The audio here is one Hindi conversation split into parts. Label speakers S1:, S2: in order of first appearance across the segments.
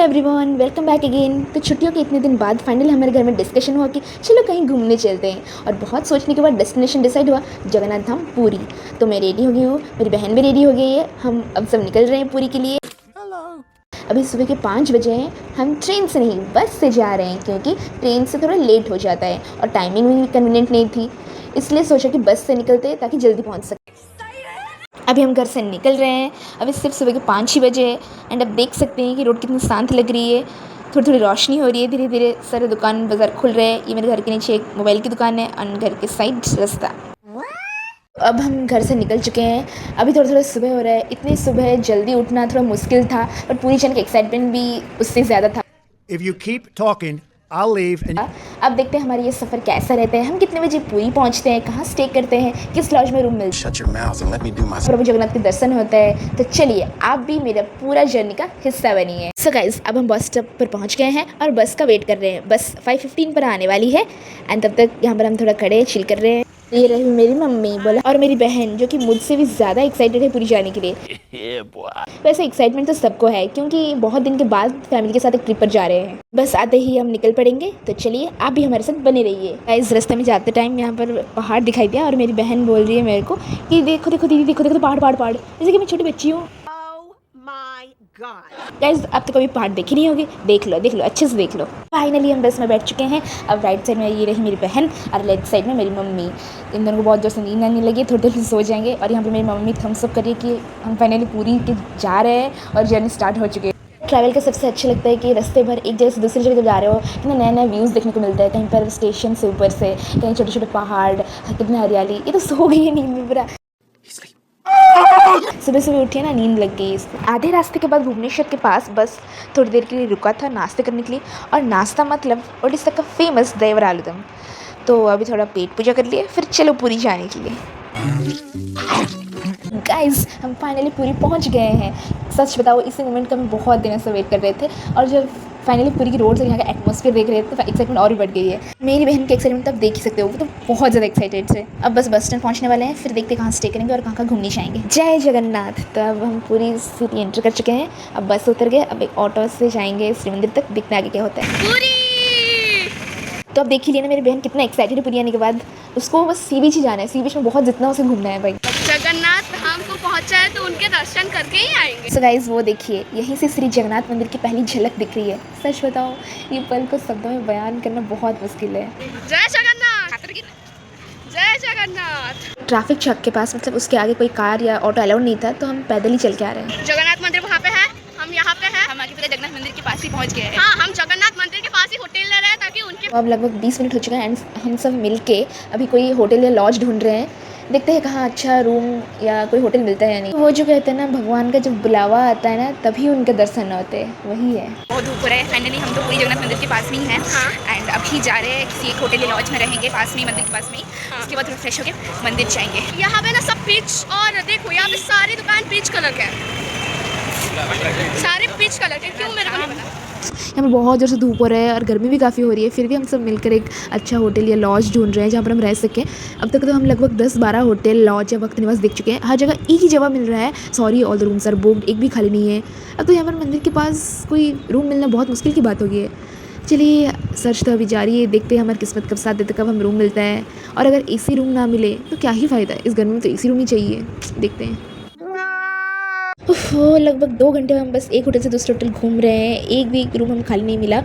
S1: Everyone, welcome back again. तो छुट्टियों के इतने दिन बाद फाइनली हमारे घर में डिस्कशन हुआ कि चलो कहीं घूमने चलते हैं। और बहुत सोचने के बाद डेस्टिनेशन डिसाइड हुआ जगन्नाथ धाम पुरी। तो मैं रेडी हो गई हूँ, मेरी बहन भी रेडी हो गई है। हम अब सब निकल रहे हैं पुरी के लिए। अभी सुबह के 5 बजे हैं। हम ट्रेन से नहीं बस से जा रहे हैं क्योंकि ट्रेन से थोड़ा लेट हो जाता है और टाइमिंग भी कन्वीनियंट नहीं थी, इसलिए सोचा कि बस से निकलते हैं ताकि जल्दी पहुँच सकें। अभी हम घर से निकल रहे हैं। अभी सिर्फ सुबह के 5 ही बजे हैं एंड अब देख सकते हैं कि रोड कितनी शांत लग रही है। थोड़ी थोड़ी रोशनी हो रही है, धीरे धीरे सारे दुकान बाजार खुल रहे हैं। ये मेरे घर के नीचे एक मोबाइल की दुकान है और घर के साइड रास्ता। अब हम घर से निकल चुके हैं। अभी थोड़ा थोड़ा सुबह हो रहा है। इतनी सुबह जल्दी उठना थोड़ा मुश्किल था, पर पूरी जाने का एक्साइटमेंट भी उससे ज़्यादा था।
S2: If you keep talking, I'll leave and
S1: अब देखते हैं हमारा ये सफ़र कैसा रहता है। हम कितने बजे पुरी पहुंचते हैं, कहाँ स्टे करते हैं, किस लॉज में रूम मिलता है।
S3: Shut your mouth and let me do my
S1: प्रभु जगन्नाथ के दर्शन होता है। तो चलिए आप भी मेरा पूरा जर्नी का हिस्सा बनिए। सो गाइस, अब हम बस स्टॉप पर पहुंच गए हैं और बस का वेट कर रहे हैं। बस 5:15 पर आने वाली है एंड तब तक यहाँ पर हम थोड़ा खड़े चिल कर रहे हैं। ये रही मेरी मम्मी बोला और मेरी बहन जो कि मुझसे भी ज़्यादा एक्साइटेड है पूरी जाने के लिए। वैसे एक्साइटमेंट तो सबको है क्योंकि बहुत दिन के बाद फैमिली के साथ एक ट्रिप पर जा रहे हैं। बस आते ही हम निकल पड़ेंगे। तो चलिए आप भी हमारे साथ बने रहिए। इस रास्ते में जाते टाइम यहाँ पर पहाड़ दिखाई दिया और मेरी बहन बोल रही है मेरे को कि देखो देखो दीदी, देखो देखो पहाड़ पहाड़ पहाड़, जैसे कि मैं छोटी बच्ची हूँ। गाइस, अब तो कभी पहाड़ देखी नहीं होगी। देख लो अच्छे से देख लो। फाइनली हम बस में बैठ चुके हैं। अब राइट साइड में ये रही मेरी बहन और लेफ्ट साइड में मेरी मम्मी। इन दोनों को बहुत जोर से नींद आने लगी, थोड़ी देर सो जाएंगे। और यहाँ पे मेरी मम्मी थम्स अप करिए कि हम फाइनली पूरी के जा रहे हैं और जर्नी स्टार्ट हो चुकी है। ट्रैवल का सबसे अच्छा लगता है कि रास्ते भर एक जगह से दूसरी जगह जब जा रहे हो कितना नया नया व्यूज़ देखने को मिलता है। कहीं पर स्टेशन से ऊपर से, कहीं छोटे छोटे पहाड़, कितना हरियाली। ये तो सो गई है नींद में पूरा। सुबह सुबह उठी है ना, नींद लग गई इसको। आधे रास्ते के बाद भुवनेश्वर के पास बस थोड़ी देर के लिए रुका था नाश्ते करने के लिए। और नाश्ता मतलब उड़ीसा का फेमस देवर आलूदम। तो अभी थोड़ा पेट पूजा कर लिए, फिर चलो पूरी जाने के लिए। गाइस, हम फाइनली पूरी पहुंच गए हैं। सच बताओ, इसी मोमेंट का हम बहुत दिनों से वेट कर रहे थे। और जब फाइनली पूरी की रोड से यहाँ का एटमॉस्फेयर देख रहे थे तो एक्साइटमेंट और भी बढ़ गई है। मेरी बहन की एक्साइटमेंट तो आप देख ही सकते हो, वो तो बहुत ज़्यादा एक्साइटेड थे। अब बस स्टैंड पहुँचने वाले हैं, फिर देखते हैं कहाँ स्टे करेंगे और कहाँ घूमने जाएंगे। जय जगन्नाथ। तो अब हम पूरी सिटी एंटर कर चुके हैं। अब बस उतर गए, अब एक ऑटो से जाएंगे श्री मंदिर तक। देखते आगे क्या होता है। तो अब देख ही लिया ना, मेरी बहन कितना एक्साइटेड है पूरी आने के बाद। उसको बस सी बीच ही जाना है। सी बीच में बहुत जितना उसे घूमना है भाई।
S4: जगन्नाथ धाम को पहुंचा है तो उनके दर्शन करके ही आएंगे।
S1: सो गाइस, वो देखिए यहीं से श्री जगन्नाथ मंदिर की पहली झलक दिख रही है। सच बताओ, ये पल को शब्दों में बयान करना बहुत मुश्किल है।
S4: जय जगन्नाथ, जय जगन्नाथ।
S1: ट्रैफिक चौक के पास मतलब उसके आगे कोई कार या ऑटो अलाउड नहीं था, तो हम पैदल ही चल के आ रहे हैं।
S4: जगन्नाथ मंदिर वहाँ पे है, हम यहाँ पे हैं। हम आगे पहले जगन्नाथ मंदिर के पास ही पहुँच गए हैं। हाँ, हम जगन्नाथ मंदिर के पास ही होटल ले रहे हैं ताकि उनके।
S1: अब लगभग 20 मिनट हो चुका है एंड हम सब मिलके अभी कोई होटल या लॉज ढूंढ रहे हैं। देखते हैं कहाँ अच्छा रूम या कोई होटल मिलता है या नहीं। वो जो कहते हैं ना, भगवान का जब बुलावा आता है ना तभी उनके दर्शन होते हैं, वही है।
S4: बहुत धूप हो रहा है। फाइनली हम तो पूरी जगन्नाथ मंदिर के पास में ही हैं एंड अभी जा रहे हैं किसी एक होटल या लॉज में रहेंगे पास में ही, मंदिर के पास में ही। उसके बाद थोड़ा फ्रेश होकर मंदिर जाएंगे। यहाँ पे ना सब पीच, और देखो यहाँ पे सारी दुकान पीच कलर के हैं, सारे पीच कलर के। क्यों मेरे को नहीं पता।
S1: यहाँ पर बहुत ज़ोर से धूप हो रहा है और गर्मी भी काफ़ी हो रही है, फिर भी हम सब मिलकर एक अच्छा होटल या लॉज ढूंढ रहे हैं जहाँ पर हम रह सकें। अब तक तो हम लगभग 10-12 होटल, लॉज या भक्त निवास देख चुके हैं। हर जगह एक ही जगह मिल रहा है, sorry all the rooms are booked, एक भी खाली नहीं है। अब तो यहाँ पर मंदिर के पास कोई रूम मिलना बहुत मुश्किल की बात हो गई है। चलिए, सर्च तो अभी जारी है, देखते हैं हमारी किस्मत कब साथ देते, कब हम रूम मिलता है। और अगर एसी रूम ना मिले तो क्या ही फ़ायदा है, इस गर्मी में तो एसी रूम ही चाहिए। देखते हैं। लगभग 2 घंटे हम बस एक होटल से दूसरे होटल घूम रहे हैं, एक भी रूम हम खाली नहीं मिला।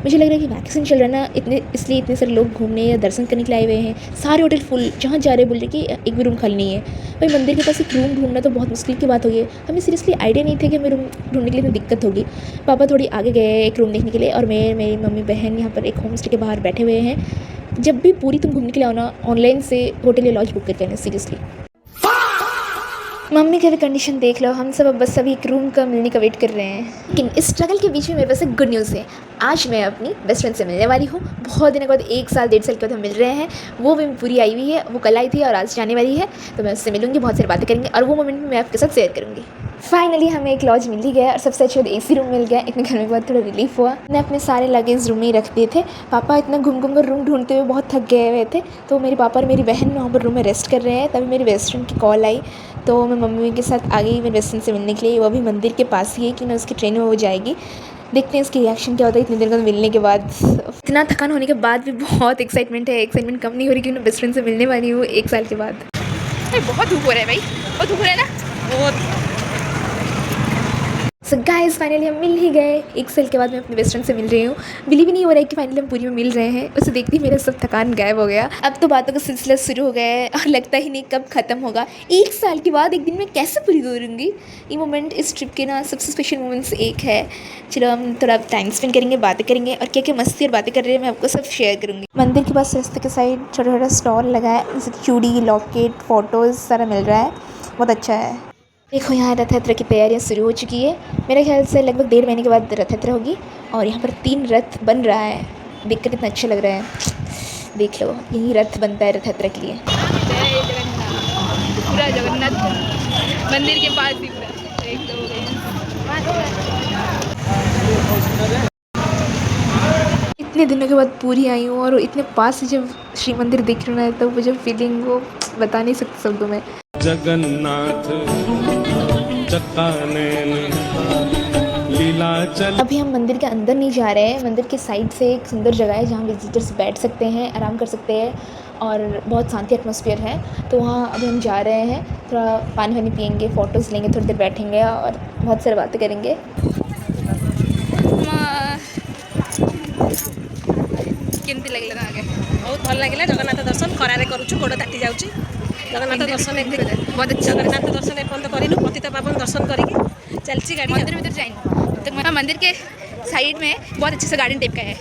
S1: मुझे लग रहा है कि वैक्सीन चल रहा है ना, इसलिए इतने सारे लोग घूमने या दर्शन करने के लिए आए हुए हैं। सारे होटल फुल, जहाँ जा रहे बोल रहे कि एक भी रूम खाली नहीं है। भाई मंदिर के पास एक रूम ढूंढना तो बहुत मुश्किल की बात हो गई है। हमें सीरियसली आइडिया नहीं था कि हमें रूम ढूंढने के लिए इतनी दिक्कत होगी। पापा थोड़ी आगे गए एक रूम देखने के लिए और मेरी मम्मी बहन यहाँ पर एक होम स्टे के बाहर बैठे हुए हैं। जब भी पूरी तुम घूमने के लिए आओ ना, ऑनलाइन से होटल या लॉज बुक करके आना सीरियसली। मम्मी की भी कंडीशन देख लो। हम सब अब बस अभी एक रूम का मिलने का वेट कर रहे हैं। लेकिन इस स्ट्रगल के बीच में मेरे पास एक गुड न्यूज़ है। आज मैं अपनी बेस्ट फ्रेंड से मिलने वाली हूँ। बहुत दिनों के बाद, 1 साल 1.5 साल के बाद हम मिल रहे हैं। वो भी पूरी आई हुई है, वो कल आई थी और आज जाने वाली है। तो मैं उससे मिलूंगी, बहुत सारी बातें करेंगे और वो मोमेंट मैं आपके साथ शेयर करूँगी। फाइनली हमें एक लॉज मिल ही गया और सबसे अच्छे एसी रूम मिल गया। इतने घर में बहुत थोड़ा रिलीफ हुआ। मैंने अपने सारे लगेज रूम में ही रख दिए थे। पापा इतना घूम घूम कर रूम ढूंढते हुए बहुत थक गए हुए थे, तो मेरे पापा और मेरी बहन वहाँ पर रूम में रेस्ट कर रहे हैं। तभी मेरी बेस्ट फ्रेंड की कॉल आई, तो मैं मम्मी के साथ आ गई मेरे बेस्ट फ्रेंड से मिलने के लिए। वो भी मंदिर के पास ही है कि ना, उसकी ट्रेन में वो जाएगी। देखते हैं इसकी रिएक्शन क्या होता है इतने दिन का मिलने के बाद। इतना थकान होने के बाद भी बहुत एक्साइटमेंट है, एक्साइटमेंट कम नहीं हो रही क्योंकि मैं बेस्ट फ्रेंड से मिलने वाली हूँ 1 साल के बाद।
S4: भाई बहुत धूप हो रहा है भाई, बहुत धूप हो रहा है ना, बहुत।
S1: सो गाइस फाइनली हम मिल ही गए। 1 साल के बाद मैं अपने बेस्ट फ्रेंड से मिल रही हूँ। बिलीव ही नहीं हो रहा है कि फाइनली हम पूरी में मिल रहे हैं। उसे देखते ही मेरा सब थकान गायब हो गया। अब तो बातों का सिलसिला शुरू हो गया है और लगता ही नहीं कब ख़त्म होगा। 1 साल के बाद एक दिन मैं कैसे पूरी करूँगी। ये मोमेंट इस ट्रिप के ना सबसे स्पेशल मोमेंट्स एक है। चलो हम थोड़ा टाइम स्पेंड करेंगे, बातें करेंगे और क्या क्या मस्ती और बातें कर रहे हैं मैं आपको सब शेयर करूँगी। मंदिर के पास रास्ते के साइड छोटा छोटा स्टॉल लगा है, जैसे चूड़ी, लॉकेट, फ़ोटोज़ सारा मिल रहा है, बहुत अच्छा है। देखो यहाँ रथ यात्रा की तैयारियाँ शुरू हो चुकी है। मेरे ख्याल से लगभग 1.5 महीने के बाद रथ यात्रा होगी और यहाँ पर 3 रथ बन रहा है। देखकर कितना अच्छा लग रहा है। देख लो यही रथ बनता है रथ यात्रा के लिए।
S4: जय जगन्नाथ, पूरा जगन्नाथ मंदिर के पास ही पूरा एक दो
S1: इतने दिनों के बाद पूरी आई हूँ और इतने पास से जब श्री मंदिर देख रहा है तब वो जो फीलिंग वो बता नहीं सकते शब्दों में।
S3: जगन्नाथ चक्कानैन लीलाचल।
S1: अभी हम मंदिर के अंदर नहीं जा रहे हैं। मंदिर के साइड से एक सुंदर जगह है जहाँ विजिटर्स बैठ सकते हैं, आराम कर सकते हैं और बहुत शांति एटमॉस्फेयर है। तो वहाँ अभी हम जा रहे हैं। थोड़ा पानी वानी पियेंगे, फ़ोटोज़ लेंगे, थोड़ी देर बैठेंगे और बहुत सारी बातें करेंगे।
S4: केमती लगला आगे
S5: बहुत भल लगे जगन्नाथ दर्शन खरारे करूँ गोड़ ताटी जाऊँगी। जगन्नाथ दर्शन
S4: बहुत अच्छा
S5: जगन्नाथ दर्शन एपर्यंत करूँ पतित पावन दर्शन करके चलती गाड़ी।
S4: मंदिर भीतर जाएंगे तो मेरा मंदिर के साइड में बहुत अच्छे से गार्डन टाइप का है,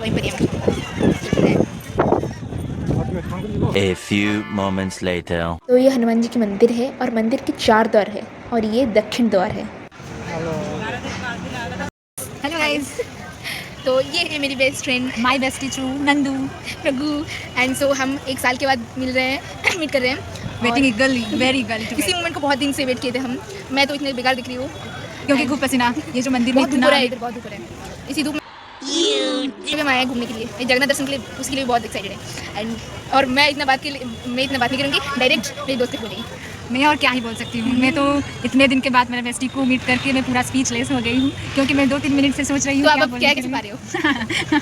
S4: वहीं पर ही
S6: A few moments later.
S1: तो ये हनुमान जी की मंदिर है और मंदिर के 4 द्वार है और ये दक्षिण द्वार है।
S4: हेलो गाइस, तो ये है मेरी best friend, my bestie true Nandu Prabhu. And so हम 1 साल के बाद मिल रहे हैं, मीट कर रहे हैं।
S5: वेटिंग इगली वेरी इगली
S4: इसी मोमेंट को बहुत दिन से वेट किए थे हम। मैं तो इतने बेकार दिख रही हूँ
S5: क्योंकि खूब पसीना ये जो मंदिर में
S4: बहुत धूप हो रहा है, इधर बहुत धूप हो रहा है। इसी धूप में हम आए हैं घूमने के लिए, जगन्नाथ दर्शन के लिए, उसके लिए बहुत एक्साइटेड है। एंड और मैं इतना बात नहीं करूँगी, डायरेक्ट मेरी दोस्त को बोलेंगी।
S5: मैं और क्या ही बोल सकती हूँ। मैं तो इतने दिन के बाद मेरे बेस्टी को मीट करके मैं पूरा स्पीचलेस हो गई हूँ क्योंकि मैं 2-3 मिनट से सोच रही हूँ
S4: तो आप क्या कैसे पा रहे हो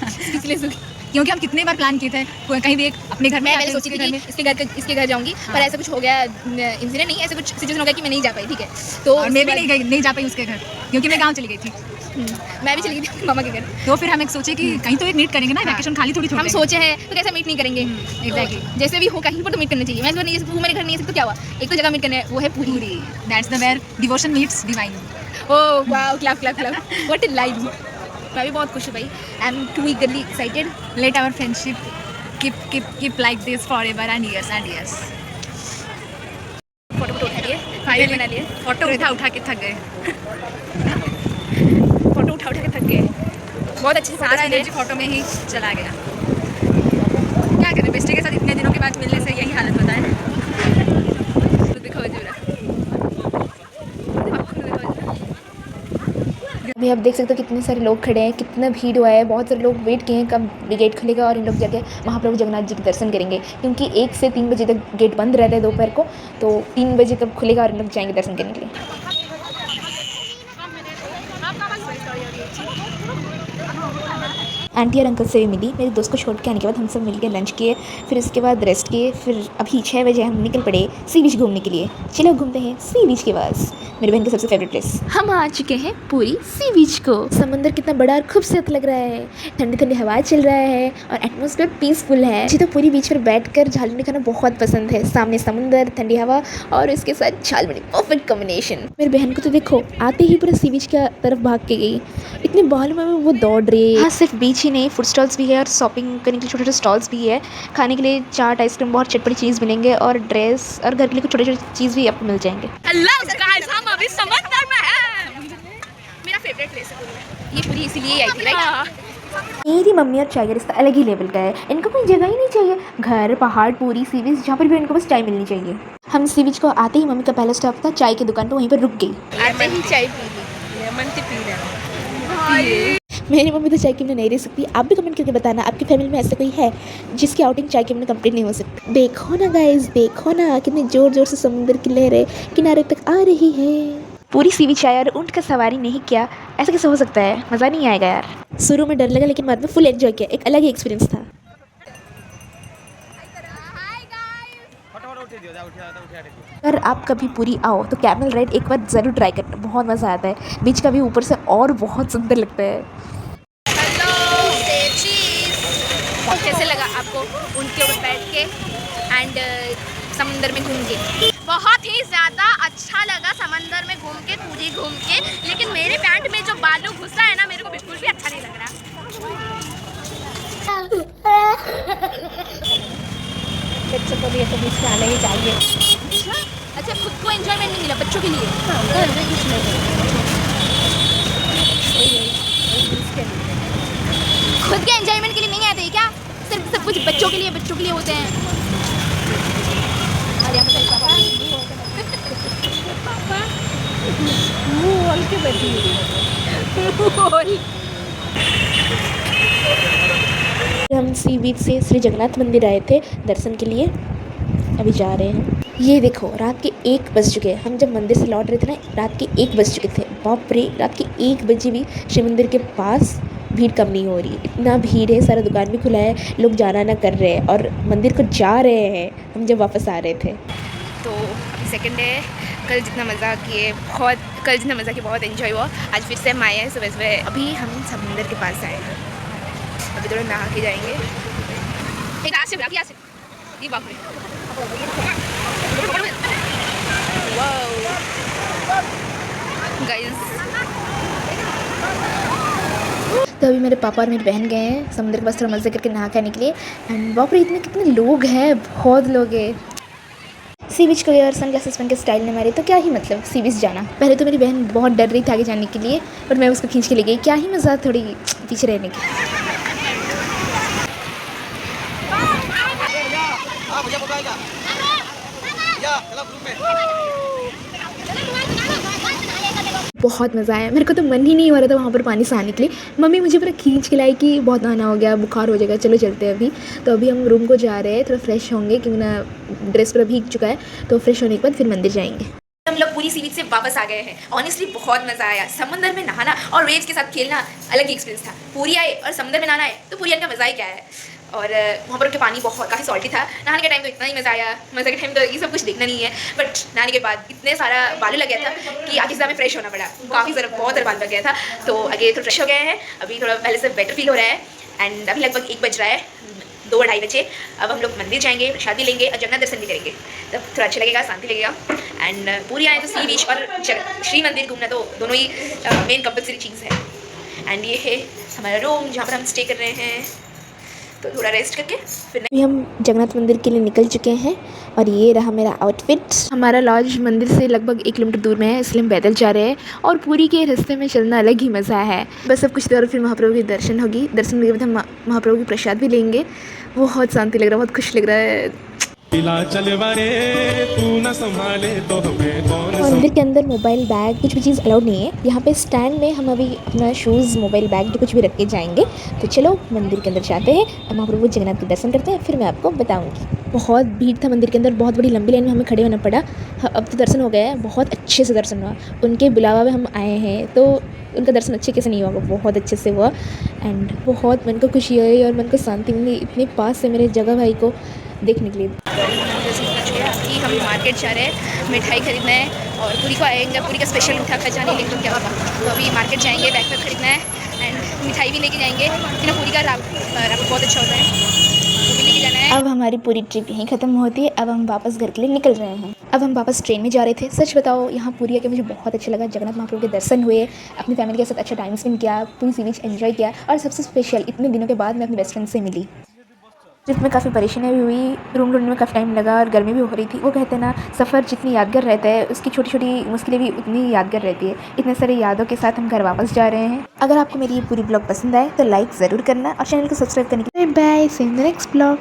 S4: स्पीचलेस हो?
S5: क्योंकि हम कितने बार प्लान किए थे कहीं भी एक अपने घर में
S4: मैं पहले सोची थी कि इसके घर जाऊंगी, पर ऐसा कुछ हो गया, इंसिडेंट नहीं, ऐसा कुछ सिचुएशन हो गया कि मैं नहीं जा पाई। ठीक है, तो
S5: और मैं भी नहीं जा पाई उसके घर क्योंकि मैं गाँव चली गई थी।
S4: मैं भी चली गई थी मामा के घर।
S5: तो फिर हम एक सोचे कि कहीं तो एक मीट करेंगे ना, वैकेशन खाली थोड़ी
S4: हम सोचे हैं तो कैसे मीट नहीं करेंगे।
S5: एग्जैक्टली
S4: जैसे भी हो कहीं पर तो मीट करना चाहिए। मैं नहीं, तू मेरे घर नहीं है तो क्या हुआ, एक तो जगह मीट करना है, वो है पूरी।
S5: That's the where devotion meets divine.
S4: Oh wow, clap clap clap, what a line. मैं भी बहुत खुश हूँ भाई, I am too eagerly excited.
S5: Let our friendship keep like this forever and years।
S4: Photo उठा लिए, फाइल बना लिए,
S5: फोटो उठा के थक गए।
S4: फोटो उठा के थक गए। बहुत अच्छे से
S5: सारा एनर्जी फोटो में ही चला गया। क्या करें, बेस्टी के साथ इतने दिनों के बाद मिलने से यही हालत होता है।
S4: तो दिखाओ जरा,
S1: अभी आप देख सकते हो कितने सारे लोग खड़े हैं, कितना भीड़ हुआ है। बहुत सारे लोग वेट किए हैं कब गेट खुलेगा और इन लोग जाके महाप्रभु जगन्नाथ जी के दर्शन करेंगे क्योंकि 1 से 3 बजे तक गेट बंद रहता है दोपहर को। तो 3 बजे तक खुलेगा और इन लोग जाएंगे दर्शन करने के लिए। आंटी और अंकल से भी मिली। मेरे दोस्त को छोड़ के आने के बाद हम सब मिलकर लंच किए, फिर उसके बाद रेस्ट किए। फिर अभी 6 बजे हम निकल पड़े सी बीच घूमने के लिए। चलो घूमते हैं सी बीच के पास, मेरी बहन का सबसे फेवरेट प्लेस। हम आ चुके हैं पूरी सी बीच को। समंदर कितना बड़ा और खूबसूरत लग रहा है, ठंडी ठंडी हवा चल रहा है और एटमॉस्फेयर पीसफुल है। मुझे तो पूरी बीच पर बैठकर झालमुड़ी खाना बहुत पसंद है। सामने समंदर, ठंडी हवा और इसके साथ झालमुड़ी, परफेक्ट कॉम्बिनेशन। मेरी बहन को तो देखो आते ही पूरा सी बीच की तरफ भाग के गई, इतने बालों में वो दौड़ रही है। यहाँ सिर्फ बीच ही नहीं, फूड स्टॉल्स भी है और शॉपिंग करने के लिए छोटे छोटे स्टॉल्स भी है। खाने के लिए चाट, आइसक्रीम, बहुत चटपटी चीज़ मिलेंगे और ड्रेस और घर के लिए कुछ छोटे छोटे चीज़ भी आपको मिल जाएंगे।
S4: हेलो गाइस, हम अभी समंदर में हैं। मेरा फेवरेट प्लेस है पूरी में। ये पूरी इसीलिए आई थी राइट।
S1: मेरी मम्मी और चाय का रिश्ता अलग ही लेवल का है। इनको कोई जगह ही नहीं चाहिए, घर, पहाड़, पूरी, सी बीच, जहाँ पर भी इनको बस चाय मिलनी चाहिए। हम सी बीच को आते ही मम्मी का पहला स्टॉप था चाय की दुकान, तो वहीं पर रुक गई।
S4: आते ही चाय पी ली।
S1: मेरी मम्मी तो चाय के बिना नहीं रह सकती। आप भी कमेंट करके बताना आपकी फैमिली में ऐसा कोई है जिसकी आउटिंग चाय के बिना कंप्लीट नहीं हो सकती। देखो ना गाइस, देखो ना कितने जोर जोर से समुद्र की लहरें किनारे तक आ रही है। पूरी सी बीच आया और ऊँट का सवारी नहीं किया, ऐसा कैसे हो सकता है? मज़ा नहीं आएगा यार। शुरू में डर लगा लेकिन बाद में फुल एंजॉय किया, एक अलग ही एक्सपीरियंस था। अगर आप कभी पूरी आओ तो कैमल राइड एक बार ज़रूर ट्राई करना, बहुत मज़ा आता है। बीच का भी ऊपर से और बहुत सुंदर लगता है।
S4: कैसे लगा आपको उनके ऊपर बैठ के एंड समंदर में घूम के? बहुत ही ज़्यादा अच्छा लगा समंदर में घूम के, पूरी घूम के, लेकिन मेरे पैंट में जो बालू घुसा है ना, मेरे को बिल्कुल भी अच्छा नहीं लग रहा।
S1: बच्चों को भी ऐसे बीच में आना ही चाहिए।
S4: अच्छा, खुद को एंजॉयमेंट नहीं मिला, बच्चों के लिए? खुद के एंजॉयमेंट के लिए नहीं आते क्या? सिर्फ सब कुछ बच्चों के लिए होते हैं। और यहाँ पर पापा मुँह खोल के बैठी हुई।
S1: हम सी बीच से श्री जगन्नाथ मंदिर आए थे दर्शन के लिए, अभी जा रहे हैं। ये देखो रात के 1 बज चुके हैं। हम जब मंदिर से लौट रहे थे ना, रात के 1 बज चुके थे। बाप रे, रात के 1 बजे भी शिव मंदिर के पास भीड़ कम नहीं हो रही, इतना भीड़ है। सारा दुकान भी खुला है, लोग जाना ना कर रहे हैं और मंदिर को जा रहे हैं हम जब वापस आ रहे थे।
S4: तो अभी सेकंड डे, कल जितना मज़ा किए बहुत एंजॉय हुआ। आज फिर से हम आए हैं सुबह। अभी हम समंदर के पास आए हैं, अभी थोड़ा नहा के जाएंगे। एक आसिफ ये बाप रे, गाइस।
S1: तो अभी मेरे पापा और मेरी बहन गए हैं समुद्र के पास थोड़ा मज़े करके नहा के लिए। एंड बाप रे, इतने कितने लोग हैं, बहुत लोग हैं। सी बीच को यार सनग्लासेस पहन के स्टाइल ने मारे तो क्या ही मतलब सी बीच जाना। पहले तो मेरी बहन बहुत डर रही थी आगे जाने के लिए, बट मैं उसको खींच के ले गई। क्या ही मज़ा थोड़ी पीछे रहने की। बहुत मज़ा आया, मेरे को तो मन ही नहीं हो रहा था वहाँ पर पानी से आने के लिए। मम्मी मुझे पूरा खींच के लाई कि बहुत नहाना हो गया, बुखार हो जाएगा, चलो चलते हैं अभी। तो अभी हम रूम को जा रहे हैं, थोड़ा फ्रेश होंगे क्योंकि मेरा ड्रेस पूरा भीग चुका है। तो फ्रेश होने के बाद फिर मंदिर जाएंगे।
S4: हम लोग पूरी सी बीच से वापस आ गए हैं। ऑनेस्टली बहुत मज़ा आया। समंदर में नहाना और वेव्स के साथ खेलना अलग ही एक्सपीरियंस था। पूरी आए और समंदर में नहाना है तो पूरी का मज़ा ही क्या है। और वहाँ पर के पानी काफ़ी सॉल्टी था। नहाने के टाइम तो इतना ही मज़ा आया, मज़े के टाइम तो ये सब कुछ देखना नहीं है, बट नहाने के बाद इतने सारा बालू लग गया था कि आगे से हमें फ्रेश होना पड़ा। काफ़ी ज़रा बहुत सारा बालू लग गया था, तो आगे तो फ्रेश हो गए हैं। अभी थोड़ा पहले से बेटर फील हो रहा है। एंड अभी लगभग 1 बज रहा है, 2-2:30 बजे। अब हम लोग मंदिर जाएंगे, प्रसादी लेंगे और जगन्नाथ दर्शन भी करेंगे, तब थोड़ा अच्छा लगेगा, शांति लगेगा। एंड पूरी आए तो सी बीच और श्री मंदिर घूमना तो दोनों ही मेन कंपल्सरी चीज़ है। एंड ये है हमारा रूम जहाँ पर हम स्टे कर रहे हैं, तो थोड़ा रेस्ट करके फिर
S1: अभी हम जगन्नाथ मंदिर के लिए निकल चुके हैं और ये रहा मेरा आउटफिट। हमारा लॉज मंदिर से लगभग 1 किलोमीटर दूर में है, इसलिए हम पैदल जा रहे हैं और पूरी के रास्ते में चलना अलग ही मज़ा है। बस सब कुछ और फिर महाप्रभु की दर्शन होगी। दर्शन के बाद हम महाप्रभु की प्रसाद भी लेंगे। बहुत शांति लग रहा है, बहुत खुश लग रहा है। मंदिर के अंदर मोबाइल बैग कुछ भी चीज़ अलाउड नहीं है। यहाँ पे स्टैंड में हम अभी अपना शूज़, मोबाइल बैग जो कुछ भी रख के जाएंगे। तो चलो मंदिर के अंदर जाते हैं और महाप्रभु जगन्नाथ के दर्शन करते हैं, फिर मैं आपको बताऊंगी। बहुत भीड़ था मंदिर के अंदर, बहुत बड़ी लंबी लाइन में हमें खड़े होना पड़ा। अब तो दर्शन हो गया है, बहुत अच्छे से दर्शन हुआ। उनके बुलावा में हम आए हैं तो उनका दर्शन अच्छे कैसे नहीं हुआ, बहुत अच्छे से हुआ। एंड बहुत मन को खुशी हुई और मन को शांति मिली इतने पास से मेरे जगह भाई को देखने के लिए।
S4: कि हम मार्केट जा रहे हैं, मिठाई खरीदना है और पूरी को आएंगे। पूरी का स्पेशल मीठा खा नहीं लेकिन क्या होगा, तो अभी मार्केट जाएंगे, बैग खरीदना है एंड मिठाई भी लेके जाएंगे। लेकिन पूरी का राब बहुत अच्छा होता है, वो भी लेके जाना है।
S1: अब हमारी पूरी ट्रिप यहीं ख़त्म होती है। अब हम वापस घर के लिए निकल रहे हैं। अब हम वापस ट्रेन में जा रहे थे। सच बताओ यहाँ पूरी आके मुझे बहुत अच्छा लगा। जगन्नाथ महाप्रभु के दर्शन हुए, अपनी फैमिली के साथ अच्छा टाइम स्पेंड किया, पूरी सी बीच एंजॉय किया और सबसे स्पेशल इतने दिनों के बाद मैं अपनी बेस्ट फ्रेंड से मिली। ट्रिप में काफ़ी परेशानियाँ भी हुई, रूम ढूंढने में काफ़ी टाइम लगा और गर्मी भी हो रही थी। वो कहते हैं ना, सफ़र जितनी यादगार रहता है उसकी छोटी छोटी मुश्किलें भी उतनी यादगार रहती है। इतने सारे यादों के साथ हम घर वापस जा रहे हैं। अगर आपको मेरी ये पूरी ब्लॉग पसंद आए तो लाइक ज़रूर करना और चैनल को सब्सक्राइब करने के लिए bye, see you in the next blog.